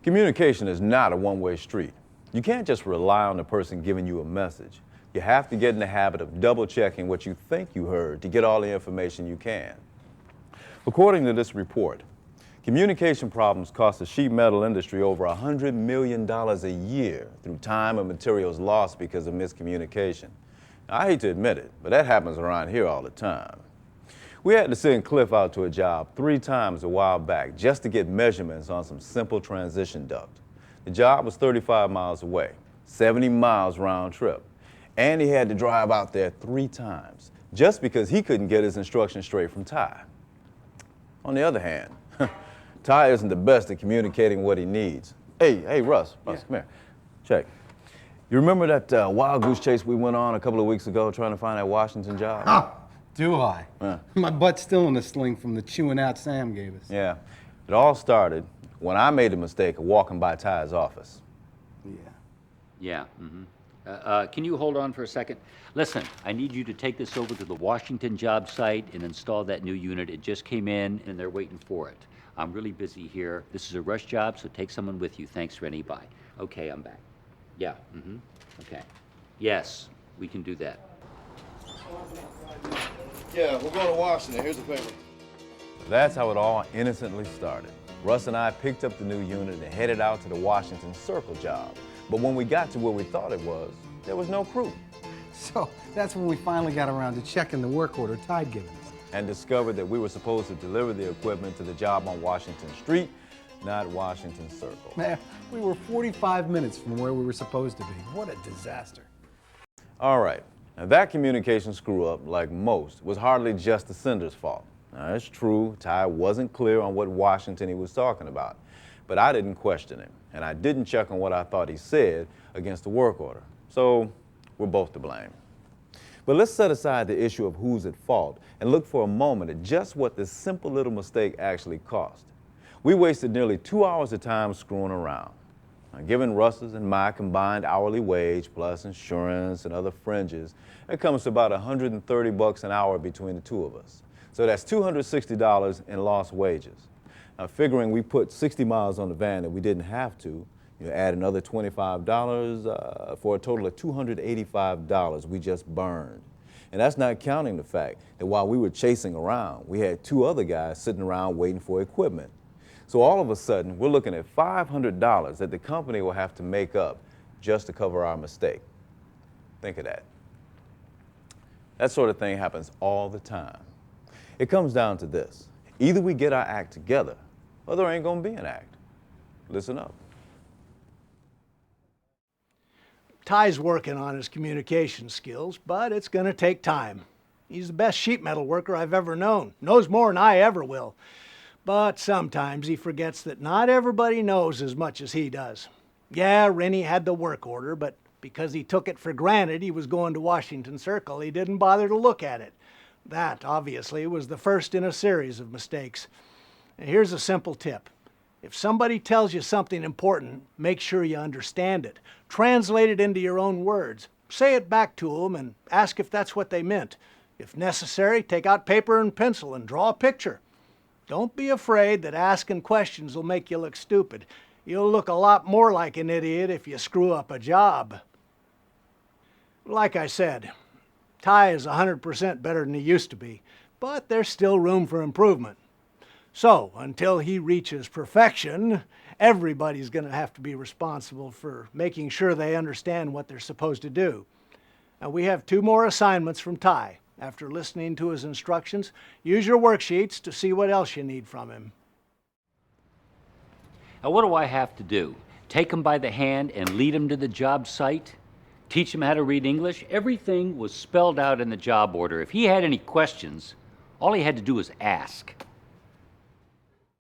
Communication is not a one-way street. You can't just rely on the person giving you a message. You have to get in the habit of double-checking what you think you heard to get all the information you can. According to this report, communication problems cost the sheet metal industry over $100 million a year through time and materials lost because of miscommunication. Now, I hate to admit it, but that happens around here all the time. We had to send Cliff out to a job 3 times a while back just to get measurements on some simple transition duct. The job was 35 miles away, 70 miles round trip, and he had to drive out there 3 times just because he couldn't get his instructions straight from Ty. On the other hand, Ty isn't the best at communicating what he needs. Hey, Russ, come here. Check. You remember that wild goose chase we went on a couple of weeks ago trying to find that Washington job? Oh, do I? My butt's still in the sling from the chewing out Sam gave us. Yeah. It all started when I made the mistake of walking by Ty's office. Yeah. Can you hold on for a second? Listen, I need you to take this over to the Washington job site and install that new unit. It just came in and they're waiting for it. I'm really busy here. This is a rush job, so take someone with you. Thanks, Rennie. Bye. Okay, I'm back. Yeah, okay. Yes, we can do that. Yeah, we're going to Washington. Here's the paper. That's how it all innocently started. Russ and I picked up the new unit and headed out to the Washington Circle job. But when we got to where we thought it was, there was no crew. So that's when we finally got around to checking the work order Ty'd given us. And discovered that we were supposed to deliver the equipment to the job on Washington Street, not Washington Circle. Man, we were 45 minutes from where we were supposed to be. What a disaster. All right, now that communication screw-up, like most, was hardly just the sender's fault. Now, it's true, Ty wasn't clear on what Washington he was talking about, but I didn't question him, and I didn't check on what I thought he said against the work order. So, we're both to blame. But let's set aside the issue of who's at fault and look for a moment at just what this simple little mistake actually cost. We wasted nearly 2 hours of time screwing around. Now, given Russ's and my combined hourly wage plus insurance and other fringes, it comes to about $130 an hour between the two of us. So that's $260 in lost wages. Now, figuring we put 60 miles on the van that we didn't have to, you add another $25 for a total of $285 we just burned. And that's not counting the fact that while we were chasing around, we had 2 other guys sitting around waiting for equipment. So all of a sudden, we're looking at $500 that the company will have to make up just to cover our mistake. Think of that. That sort of thing happens all the time. It comes down to this. Either we get our act together, or there ain't gonna be an act. Listen up. Ty's working on his communication skills, but it's going to take time. He's the best sheet metal worker I've ever known. Knows more than I ever will. But sometimes he forgets that not everybody knows as much as he does. Yeah, Rennie had the work order, but because he took it for granted he was going to Washington Circle, he didn't bother to look at it. That, obviously, was the first in a series of mistakes. And here's a simple tip. If somebody tells you something important, make sure you understand it. Translate it into your own words. Say it back to them and ask if that's what they meant. If necessary, take out paper and pencil and draw a picture. Don't be afraid that asking questions will make you look stupid. You'll look a lot more like an idiot if you screw up a job. Like I said, Ty is 100% better than he used to be, but there's still room for improvement. So, until he reaches perfection, everybody's going to have to be responsible for making sure they understand what they're supposed to do. Now, we have 2 more assignments from Ty. After listening to his instructions, use your worksheets to see what else you need from him. Now, what do I have to do? Take him by the hand and lead him to the job site? Teach him how to read English? Everything was spelled out in the job order. If he had any questions, all he had to do was ask.